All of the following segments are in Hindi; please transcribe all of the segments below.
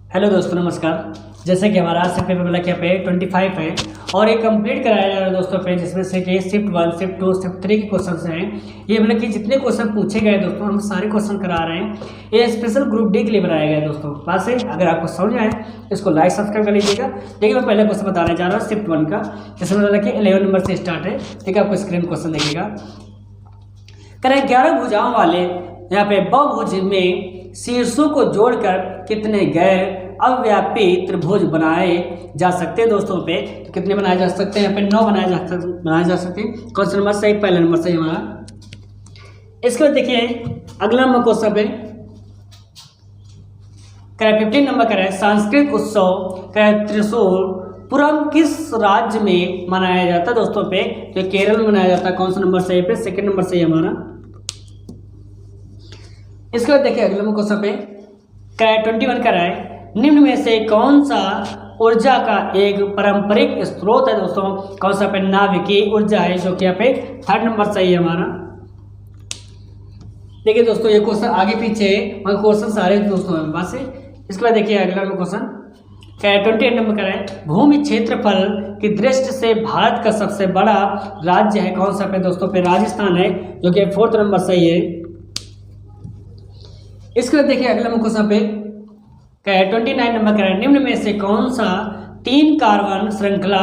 हेलो दोस्तों, नमस्कार। जैसे कि हमारा आज से पेपर वाला क्या पे 25 है और ये कंप्लीट कराया जा रहा है दोस्तों पे, जिसमें से कि शिफ्ट 1, शिफ्ट 2, शिफ्ट 3 के क्वेश्चन हैं। ये मतलब कि जितने क्वेश्चन पूछे गए दोस्तों, हम सारे क्वेश्चन करा रहे हैं। ये स्पेशल ग्रुप डी के लिए बनाया गया है दोस्तों। बात से अगर आपको समझ आए इसको लाइक सब्सक्राइब कर लीजिएगा। देखिए, मैं पहले क्वेश्चन बताने जा रहा हूँ शिफ्ट 1 का, जिसमें मतलब कि 11 नंबर से स्टार्ट है। ठीक है, आपको स्क्रीन क्वेश्चन देखिएगा। कह रहे 11 भुजाओं वाले यहाँ पे बहुभुज में शीर्षों को जोड़कर कितने गैर अव्यापी त्रिभुज बनाए जा सकते हैं दोस्तों पे। तो कितने बनाए जा सकते हैं? यहाँ पे 9 बनाए जा सकते हैं। कौन सा नंबर सही? पहला नंबर सही हमारा। इसके बाद देखिए अगला नंबर क्वेश्चन पे कह 15 नंबर कह रहा है सांस्कृतिक उत्सव कह त्रिशूलपुरम किस राज्य में मनाया जाता है दोस्तों पे। तो केरल में मनाया जाता है। कौन सा नंबर सही पे? सेकंड नंबर सही हमारा। इसके बाद देखिए अगला क्वेश्चन पे क्या 21 का है निम्न में से कौन सा ऊर्जा का एक पारंपरिक स्रोत है दोस्तों। कौन सा पे? नाभिकीय ऊर्जा है, जो कि यहाँ पे थर्ड नंबर सही है हमारा। देखिए दोस्तों, ये क्वेश्चन आगे पीछे मगर क्वेश्चन सारे दोस्तों हैं पास से। इसके बाद देखिए अगला क्वेश्चन क्या 28 नंबर का है भूमि क्षेत्रफल की दृष्टि से भारत का सबसे बड़ा राज्य है। कौन सा पे दोस्तों पे? राजस्थान है, जो कि 4th नंबर सही है। इसके बाद देखिए अगला क्वेश्चन पे क्या 29 नंबर का है निम्न में से कौन सा 3 कार्बन श्रृंखला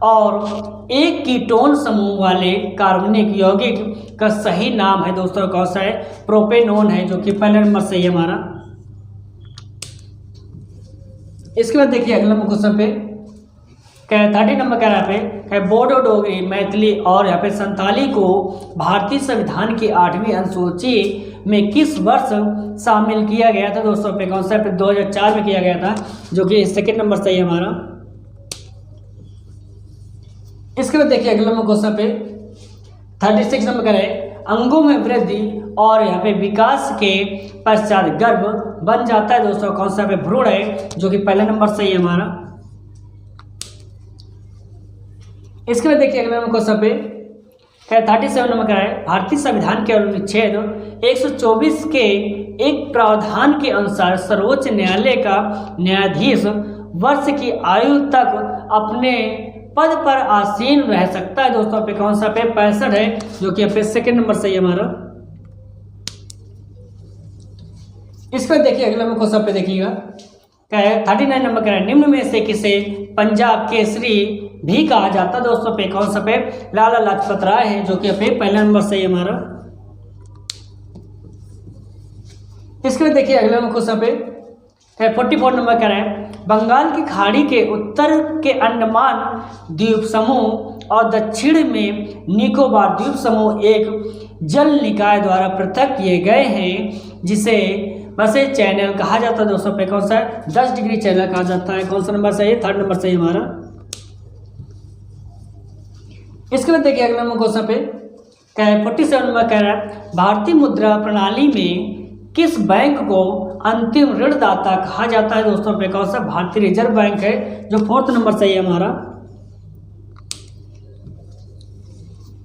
और एक कीटोन समूह वाले कार्बनिक यौगिक का सही नाम है दोस्तों। कौन सा है? प्रोपेनोन है, जो कि पहला नंबर सही है हमारा। इसके बाद देखिए अगला क्वेश्चन पे क्या 30 नंबर कह रहा है बोडो डोगरी मैथिली और यहाँ पे संताली को भारतीय संविधान की 8वीं अनुसूची में किस वर्ष शामिल किया गया था दोस्तों पे। कौन सा पे? 2004 में किया गया था, जो कि सेकंड नंबर सही है हमारा। इसके बाद देखिए अगला क्वेश्चन पे 36 नंबर का है अंगों में वृद्धि और यहाँ पे विकास के पश्चात गर्भ बन जाता है दोस्तों। कौन सा पे? भ्रूण है, जो कि पहला नंबर सही है हमारा। इसके बाद देखिए अगला क्वेश्चन पे 37 नंबर का है भारतीय संविधान के अनुच्छेद 124 के एक प्रावधान के अनुसार सर्वोच्च न्यायालय का न्यायाधीश वर्ष की आयु तक अपने पद पर आसीन रह सकता है दोस्तों पे। कौन सा पे? 65 है, जो कि पे सेकंड नंबर सही है हमारा। इसके बाद देखिए अगला क्वेश्चन पे देखिएगा क्या है 39 नंबर का है निम्न में से किसे पंजाब केसरी भी कहा जाता है दोस्तों पे। कौन सा पे? लाला लाजपत राय है, जो कि पे पहला नंबर सही है हमारा। इसके बाद देखिए अगला क्वेश्चन पे 44 नंबर का है बंगाल की खाड़ी के उत्तर के अंडमान द्वीप समूह और दक्षिण में निकोबार द्वीप समूह एक जल निकाय द्वारा पृथक किए गए हैं, जिसे वैसे चैनल कहा जाता है दोस्तों पे। कौन सा है? 10 डिग्री चैनल कहा जाता है। कौन सा नंबर सही है? थर्ड नंबर सही हमारा। इसके बाद देखिए अगला क्वेश्चन पे क्या है 47 नंबर कह रहा है भारतीय मुद्रा प्रणाली में किस बैंक को अंतिम ऋणदाता कहा जाता है दोस्तों पे। कौन सा? भारतीय रिजर्व बैंक है, जो 4th नंबर सही है हमारा।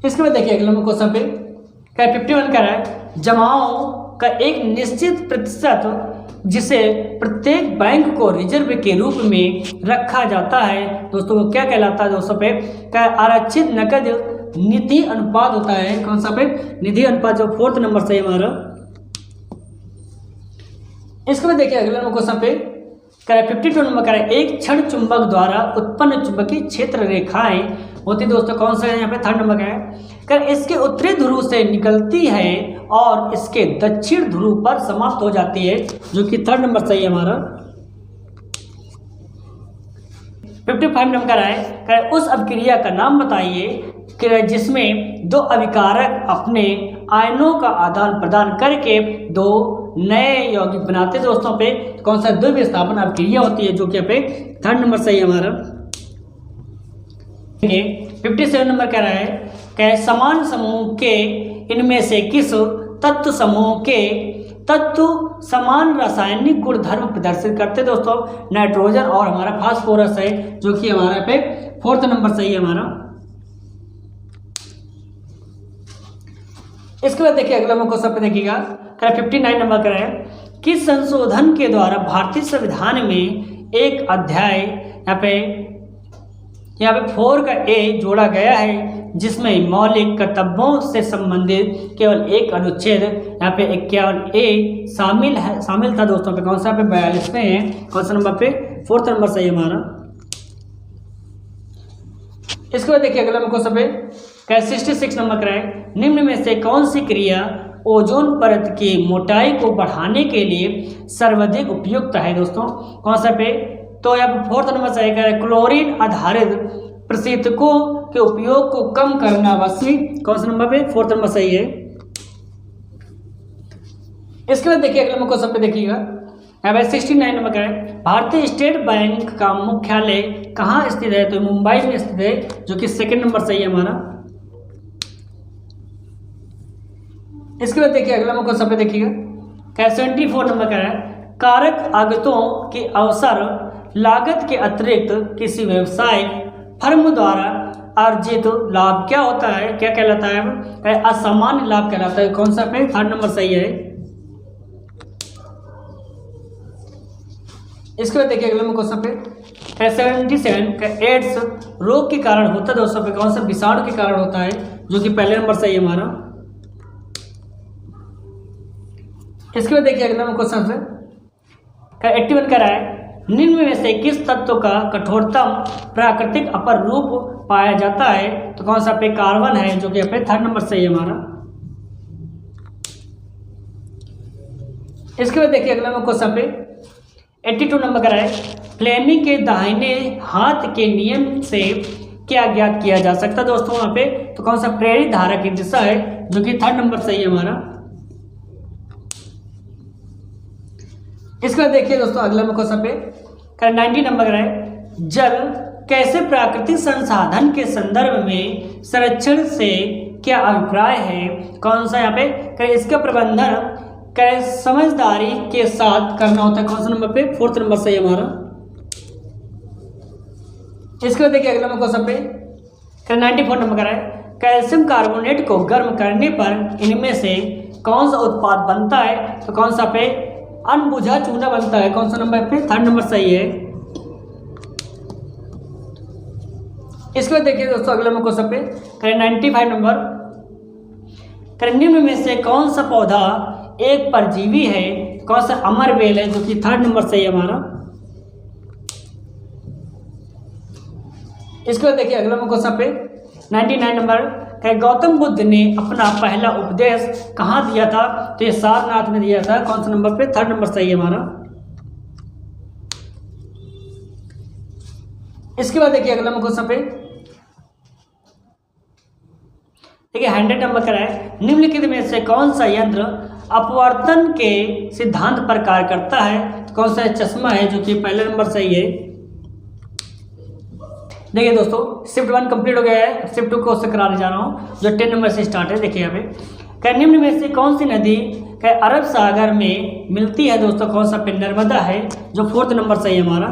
इसके बाद देखिए अगला क्वेश्चन पे क्या 51 कह रहा है जमाओं का एक निश्चित प्रतिशत जिसे प्रत्येक बैंक को रिजर्व के रूप में रखा जाता है दोस्तों, वो क्या कहलाता है दोस्तों पे? क्या आरक्षित नकद निधि अनुपात होता है। कौन सा पे? निधि अनुपात, जो 4th नंबर सही हमारा। इसके बाद देखिए अगला क्वेश्चन पे क्या 52 नंबर का है एक क्षण चुंबक द्वारा उत्पन्न चुंबकीय क्षेत्र रेखाएं होती दोस्तों। कौन सा है? यहाँ पे 3rd नंबर का है क्या इसके उत्तरी ध्रुव से निकलती है और इसके दक्षिण ध्रुव पर समाप्त हो जाती है, जो कि 3rd नंबर सही है हमारा। 55 नंबर का है क्या उस अभिक्रिया का नाम बताइए कि जिसमें 2 अभिकारक अपने आयनों का आदान प्रदान करके 2 नए यौगिक बनाते दोस्तों पे। कौन सा? द्विविस्थापन अभिक्रिया होती है, जो कि पे 3rd नंबर सही है हमारा। 57 नंबर कह रहा है क्या समान समूह के इनमें से किस तत्व समूह के तत्व समान रासायनिक गुणधर्म प्रदर्शित करते दोस्तों। नाइट्रोजन और हमारा फास्फोरस है, जो कि हमारा पे 4th नंबर सही है हमारा। इसके बाद देखिए अगला क्वेश्चन पे देखिएगा 59 नंबर का है किस संशोधन के द्वारा भारतीय संविधान में एक अध्याय यहाँ पे 4 का ए जोड़ा गया है, जिसमें मौलिक कर्तव्यों से संबंधित केवल एक अनुच्छेद यहाँ पे 51 ए शामिल था दोस्तों पे। कौन सा पे 42वें है, कौन सा नंबर पे 4th नंबर सही हमारा। इसके बाद देखिए अगला क्वेश्चन पे 66 नंबर कराए, निम्न में से कौन सी क्रिया ओजोन परत की मोटाई को बढ़ाने के लिए सर्वाधिक उपयुक्त है दोस्तों। कौन सा पे, तो यहाँ पर 4th नंबर सही है, क्लोरीन आधारित प्रशीतकों के उपयोग को कम करना आवश्यक। कौन सा नंबर पे 4th नंबर सही है। इसके बाद देखिए अगला क्वेश्चन पे देखिएगा, यहाँ पे 69 नंबर का है, भारतीय स्टेट बैंक का मुख्यालय कहाँ स्थित है, तो मुंबई में स्थित है, जो कि 2nd नंबर सही है हमारा। इसके बाद देखिए अगला क्वेश्चन पे देखिएगा, 74 नंबर का है, कारक आगतों की अवसर लागत के अतिरिक्त किसी व्यवसायिक फर्म द्वारा अर्जित लाभ क्या होता है, क्या कहलाता है, असामान्य लाभ कहलाता है। कौन सा पे 3rd नंबर सही है। इसके बाद देखिए अगला क्वेश्चन पे 77 का एड्स रोग के कारण होता है दोस्तों पे, कौन सा विषाणु के कारण होता है, जो कि पहले नंबर सही है हमारा। इसके बाद देखिए अगला क्वेश्चन पे 81 का है, निम्न में से किस तत्व का कठोरतम प्राकृतिक अपर रूप पाया जाता है, तो कौन सा पे कार्बन है, जो कि यहाँ पे 3rd नंबर सही है हमारा। इसके बाद देखिए अगला क्वेश्चन पे 82 नंबर का है, फ्लेमिंग के दाहिने हाथ के नियम से क्या ज्ञात किया जा सकता है दोस्तों वहाँ पे, तो कौन सा प्रेरित धारा की दिशा है, जो कि 3rd नंबर सही है हमारा। इसके बाद देखिए दोस्तों अगला क्वेश्चन पे 90 नंबर है, जल कैसे प्राकृतिक संसाधन के संदर्भ में संरक्षण से क्या अभिप्राय है, कौन सा यहाँ पे, इसका प्रबंधन कैसे समझदारी के साथ करना होता है। कौन सा नंबर पे 4th नंबर सही है हमारा। इसके बाद देखिए अगला क्वेश्चन पे 94 नंबर का है, कैल्शियम कार्बोनेट को गर्म करने पर इनमें से कौन सा उत्पाद बनता है, तो कौन सा पे अनबुझा चूना बनता है। कौन सा नंबर पे 3rd नंबर सही है। इसके बाद देखिए दोस्तों अगला क्वेश्चन पे 95 नंबर, निम्न में से कौन सा पौधा एक परजीवी है, कौन सा अमरवेल है, जो कि 3rd नंबर सही है हमारा। इसके बाद देखिए अगला क्वेश्चन पे 99 नंबर, गौतम बुद्ध ने अपना पहला उपदेश कहाँ दिया था, तो ये सारनाथ में दिया था। कौन सा नंबर पे 3rd नंबर सही है हमारा। इसके बाद देखिए अगला क्वेश्चन पे देखिए 100 नंबर का है, निम्नलिखित में से कौन सा यंत्र अपवर्तन के सिद्धांत पर कार्य करता है, तो कौन सा चश्मा है, जो कि पहले नंबर सही है। देखिए दोस्तों शिफ्ट 1 कंप्लीट हो गया है, शिफ्ट 2 क्वेश्चन कराने जा रहा हूँ, जो 10 नंबर से स्टार्ट है। देखिए यहाँ पे निम्न में से कौन सी नदी अरब सागर में मिलती है दोस्तों, कौन सा पे नर्मदा है, जो 4th नंबर सही है हमारा।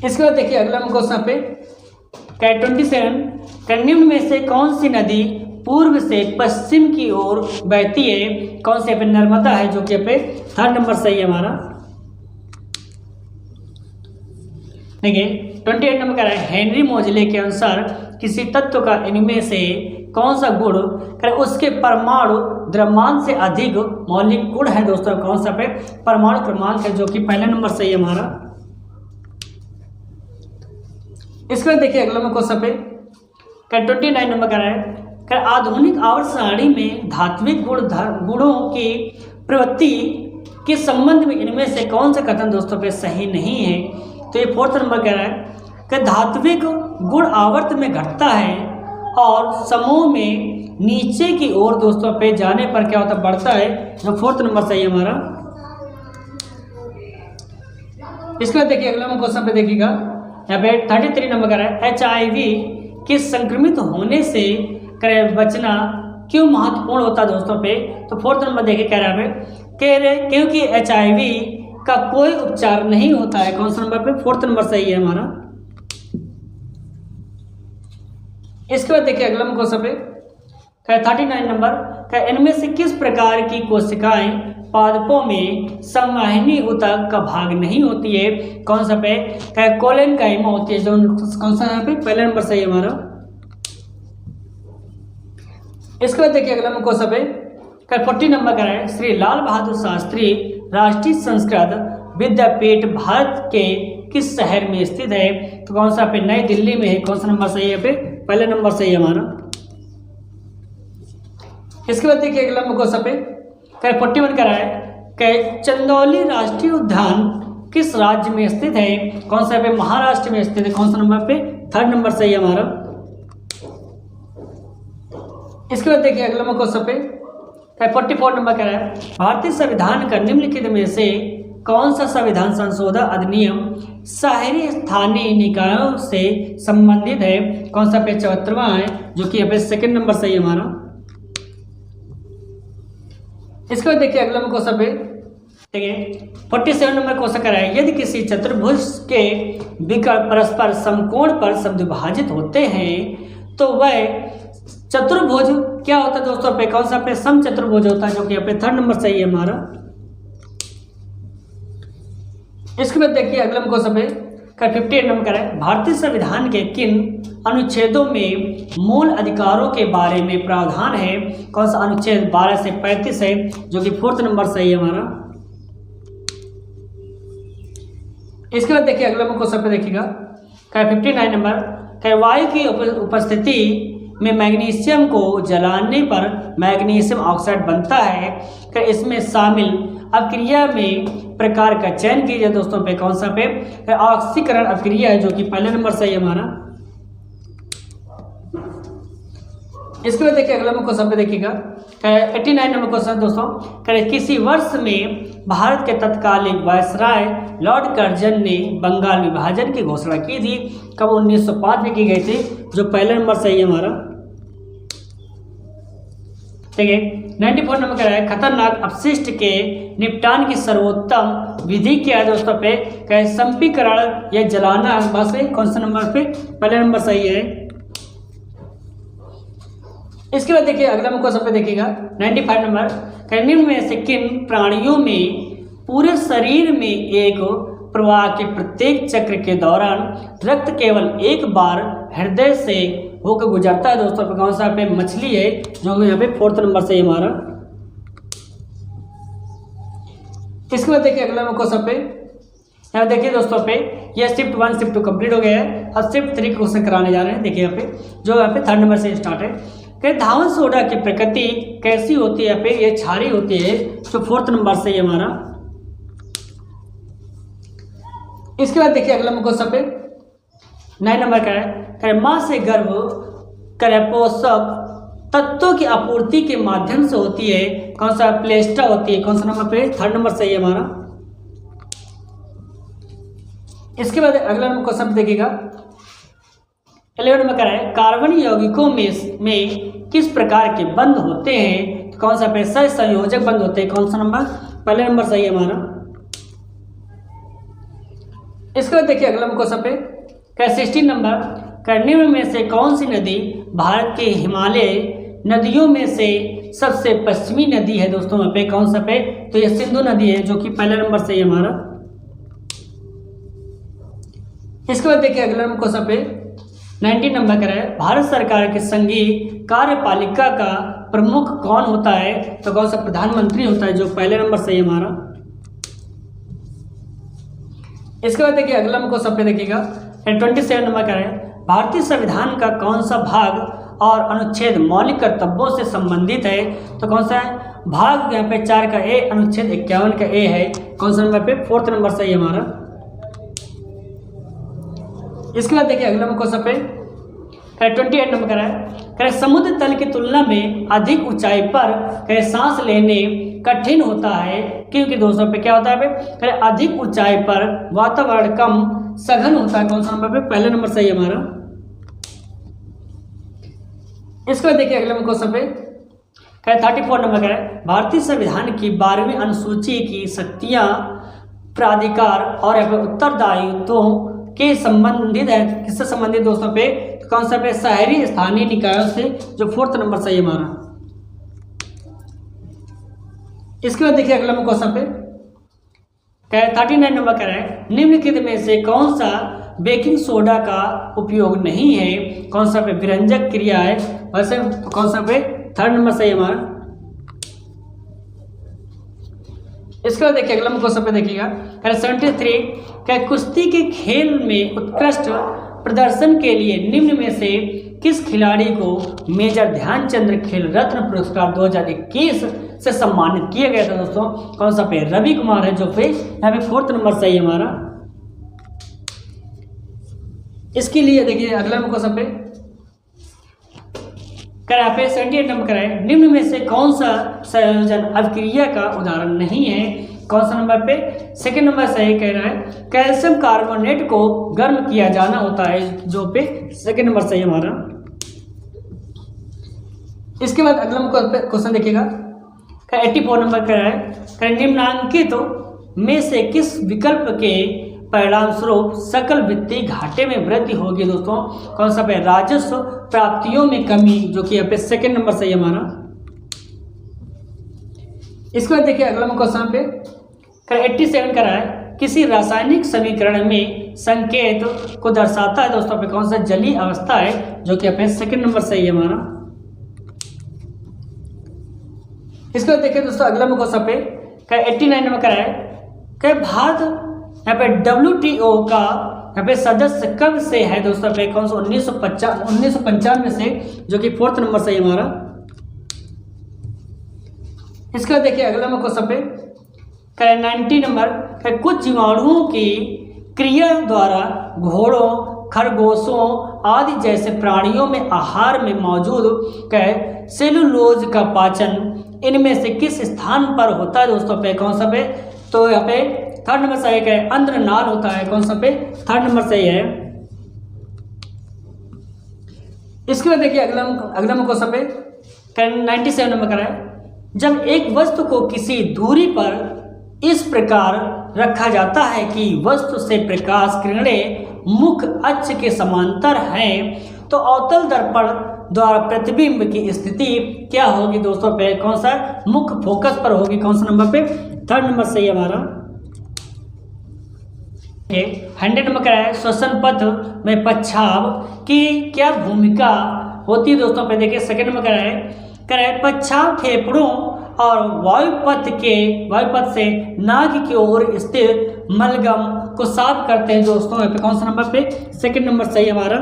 इसके बाद देखिए अगला क्वेश्चन पे 27 निम्न में से कौन सी नदी पूर्व से पश्चिम की ओर बहती है, कौन से पे नर्मदा है, जो कि पे 3rd नंबर सही है हमारा। देखिए 28 नंबर का है, हेनरी मोजले के अनुसार किसी तत्व का इनमें से कौन सा गुण उसके परमाणु द्रव्यमान से अधिक मौलिक गुण है दोस्तों, कौन सा पे परमाणु क्रमांक है, जो कि पहला नंबर सही है हमारा। इसके बाद देखिए अगला क्वेश्चन पे 29 नंबर का है, आधुनिक आवर्त सारणी में धात्विक गुणों की प्रवृत्ति के संबंध में इनमें से कौन सा कथन दोस्तों पे सही नहीं है, तो ये 4th नंबर कह रहा है कि धात्विक गुण आवर्त में घटता है और समूह में नीचे की ओर दोस्तों पे जाने पर क्या होता है, बढ़ता है, जो 4th नंबर सही है हमारा। इसके बाद देखिए अगला क्वेश्चन पे देखिएगा, यहाँ पे 33 नंबर का है, HIV के संक्रमित होने से बचना क्यों महत्वपूर्ण होता है दोस्तों पे, तो 4th नंबर देखिए कह रहा है क्योंकि HIV का कोई उपचार नहीं होता है। कौन सा नंबर पे 4th नंबर सही है हमारा। इसके बाद देखिए अगला क्वेश्चन पे 39 नंबर इनमें से किस प्रकार की कोशिकाएं पादपों में संवाहिनी ऊतक का भाग नहीं होती है? कौन सा पे? कोलेन काइमा होती है। जो कौन सा यहाँ पे पहले नंबर सही है हमारा। इसके बाद देखिए अगला क्वेश्चन पे 40 नंबर का है, श्री लाल बहादुर शास्त्री राष्ट्रीय संस्कृत विद्यापीठ भारत के किस शहर में स्थित है? तो कौन सा पे? नई दिल्ली में है। कौन सा नंबर सही है पे? पहले नंबर सही है हमारा। इसके बाद देखिए अगला क्वेश्चन पे 41 का है, चंदौली राष्ट्रीय उद्यान किस राज्य में स्थित है? कौन सा पे? महाराष्ट्र में स्थित है। कौन सा नंबर पे? थर्ड नंबर सही है हमारा। इसके बाद देखिए अगला क्वेश्चन पे 44 नंबर का है, भारतीय संविधान का निम्नलिखित में से कौन सा संविधान संशोधन अधिनियम शहरी स्थानीय निकायों से संबंधित है? कौन सा पे? 74वां है, जो कि यहाँ पे सेकंड नंबर सही है हमारा। इसके बाद देखिए अगला क्वेश्चन पे देखिए 47 नंबर क्वेश्चन कर रहा है, यदि किसी चतुर्भुज के विकल्प परस्पर समकोण पर समद्विभाजित होते हैं तो वह चतुर्भुज क्या होता है दोस्तों पे? कौन सा पे? समचतुर्भुज होता है, जो कि यहाँ पे थर्ड नंबर सही है हमारा। इसके बाद देखिए अगला क्वेश्चन पे 58 नंबर है, भारतीय संविधान के किन अनुच्छेदों में मूल अधिकारों के बारे में प्रावधान है? कौन सा? अनुच्छेद 12 से 35 है, जो कि फोर्थ नंबर सही है हमारा। इसके बाद देखिए अगला क्वेश्चन पे देखिएगा 59 नंबर, वायु की उपस्थिति में मैग्नीशियम को जलाने पर मैग्नीशियम ऑक्साइड बनता है। इसमें शामिल अभिक्रिया में प्रकार का चयन कीजिए दोस्तों पे। कौन सा पे? ऑक्सीकरण अभिक्रिया है, जो कि पहले नंबर सही है हमारा। इसके बाद देखिए अगला क्वेश्चन पे देखिएगा 89 नंबर क्वेश्चन दोस्तों, किसी वर्ष में भारत के तत्कालीन वायसराय लॉर्ड कर्जन ने बंगाल विभाजन की घोषणा की थी? कब? 1905 में की गई थी, जो पहला नंबर सही है हमारा। ठीक है 94 नंबर का है, खतरनाक अपशिष्ट के निपटान की सर्वोत्तम विधि क्या है दोस्तों पे? संपीकरण या जलाना। बस कौन सा नंबर पे? पहले नंबर सही है। इसके बाद देखिए अगला क्वेश्चन पे देखिएगा 95 नंबर, निम्न में से किन प्राणियों में पूरे शरीर में एक प्रवाह के प्रत्येक चक्र के दौरान रक्त केवल एक बार हृदय से होकर गुजरता है दोस्तों पे? कौन सा पे? मछली है, जो यहाँ पे फोर्थ नंबर से हमारा। इसके बाद देखिए अगला क्वेश्चन पे यहाँ देखिए दोस्तों पे यह शिफ्ट 1 शिफ्ट 2 कंप्लीट हो गया है। अब शिफ्ट 3 क्वेश्चन कराने जा रहे हैं। देखिए यहाँ पे जो यहाँ पे थर्ड नंबर से स्टार्ट है, धावन सोडा की प्रकृति कैसी होती है? पे ये क्षारीय होती है, जो फोर्थ नंबर से हमारा। इसके बाद देखिए अगला क्वेश्चन पे 9 नंबर का है, मां से गर्भ पोषक तत्वों की आपूर्ति के माध्यम से होती है? कौन सा? प्लेस्टा होती है। कौन सा नंबर पे? थर्ड नंबर सही है हमारा। इसके बाद अगला क्वेश्चन देखिएगा 11 नंबर का है, कार्बन यौगिकों में किस प्रकार के बंध होते हैं? तो कौन सा पे? सहसंयोजक बंध होते हैं। कौन सा नंबर? पहले नंबर सही है हमारा। इसके बाद देखिए अगला क्वेश्चन पे 16 नंबर, निम्न में से कौन सी नदी भारत के हिमालय नदियों में से सबसे पश्चिमी नदी है दोस्तों? यहाँ पे कौन सा पे? तो ये सिंधु नदी है, जो कि पहले नंबर सही है हमारा। इसके बाद देखिए अगला क्वेश्चन पे 19 नंबर का है, भारत सरकार के संघीय कार्यपालिका का प्रमुख कौन होता है? तो कौन सा? प्रधानमंत्री होता है, जो पहले नंबर सही है हमारा। इसके बाद देखिए अगला क्वेश्चन पे देखिएगा 27 नंबर का है, भारतीय संविधान का कौन सा भाग और अनुच्छेद मौलिक कर्तव्यों से संबंधित है? तो कौन सा है? भाग यहाँ पे 4 का ए, अनुच्छेद 51 का ए है। कौन सा नंबर पे? फोर्थ नंबर सही है हमारा। इसके बाद देखिए अगला क्वेश्चन पे 28 नंबर का है, समुद्र तल की तुलना में अधिक ऊंचाई पर सांस लेने कठिन होता है, क्योंकि दोस्तों पे क्या होता है? अधिक ऊंचाई पर वातावरण कम सघन होता है। कौन सा नंबर पे? पहले नंबर सही है हमारा। इसके बाद देखिए अगले क्वेश्चन पे 34 नंबर का है, भारतीय संविधान की 12वीं अनुसूची की शक्तियां प्राधिकार और उत्तरदायित्वों के संबंधित है? किससे संबंधित दोस्तों पे? कौन सा पे शहरी स्थानीय निकायों से, जो 4th नंबर सही हमारा। इसके बाद देखिए अगला क्वेश्चन पे 39 नंबर कह रहा है निम्नलिखित में से कौन सा बेकिंग सोडा का उपयोग नहीं है, कौन सा पे विरंजक क्रिया है, वैसे कौन सा पे 3rd नंबर सही हमारा। इसके बाद देखिए अगला क्वेश्चन पे देखिएगा 73 क्या कुश्ती के खेल में उत्कृष्ट प्रदर्शन के लिए निम्न में से किस खिलाड़ी को मेजर ध्यानचंद खेल रत्न पुरस्कार 2021 से सम्मानित किया गया था दोस्तों, कौन सा पे रवि कुमार है, जो पे यहाँ पे 4th नंबर सही हमारा। इसके लिए देखिए अगला क्वेश्चन पे यहाँ पे 78 नंबर कराए निम्न में से कौन सा संयोजन अभिक्रिया का उदाहरण नहीं है, कौन सा नंबर पे 2nd नंबर सही कह रहा है कैल्शियम कार्बोनेट को गर्म किया जाना होता है, जो पे 2nd नंबर सही हमारा। इसके बाद अगला क्वेश्चन देखिएगा 84 नंबर कह रहा है निम्नांकित में से किस विकल्प के परिणाम स्वरूप सकल वित्तीय घाटे में वृद्धि होगी दोस्तों, कौन सा पे राजस्व प्राप्तियों में कमी, जो कि यहाँ पे 2nd नंबर सही हमारा। इसके बाद देखिए अगला क्वेश्चन पे 87 का है किसी रासायनिक समीकरण में संकेत को दर्शाता है दोस्तों पे कौन सा जलीय अवस्था है, जो कि यहाँ पे 2nd नंबर सही है हमारा। इसके बाद देखिए दोस्तों अगला क्वेश्चन पे 89 नंबर का है कि भारत यहाँ पे WTO का यहाँ पे सदस्य कब से है दोस्तों पे कौन सा 1995 से, जो कि 4th नंबर सही हमारा। इसके बाद देखिए अगला क्वेश्चन पे 90 नंबर कुछ जीवाणुओं की क्रिया द्वारा घोड़ों खरगोशों आदि जैसे प्राणियों में आहार में मौजूद सेलुलोज का पाचन इनमें से किस स्थान पर होता है दोस्तों पे कौन सा पे, तो यहाँ पे 3rd नंबर सही है अंद्रनाल होता है, कौन सा पे 3rd नंबर सही है। इसके बाद देखिए अगला क्वेश्चन पे 97 नंबर का है जब एक वस्तु को किसी दूरी पर इस प्रकार रखा जाता है कि वस्तु से प्रकाश किरणें मुख्य अक्ष के समांतर हैं, तो अवतल दर्पण द्वारा प्रतिबिंब की स्थिति क्या होगी दोस्तों पे, कौन सा मुख्य फोकस पर होगी, कौन सा नंबर पे 3rd नंबर सही हमारा। 100 नंबर का है श्वसन पथ में पच्छाव की क्या भूमिका होती है दोस्तों पे देखिए 2nd नंबर का है पच्छाव फेफड़ों और वायुपथ से नाक की ओर स्थित मलगम को साफ करते हैं दोस्तों, पे कौन सा नंबर पे 2nd नंबर सही हमारा।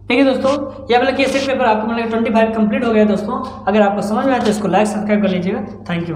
ठीक है दोस्तों, यह वाला केस पेपर आपको मतलब 25 कंप्लीट हो गया दोस्तों। अगर आपको समझ में आया तो इसको लाइक सब्सक्राइब कर लीजिएगा। Thank you.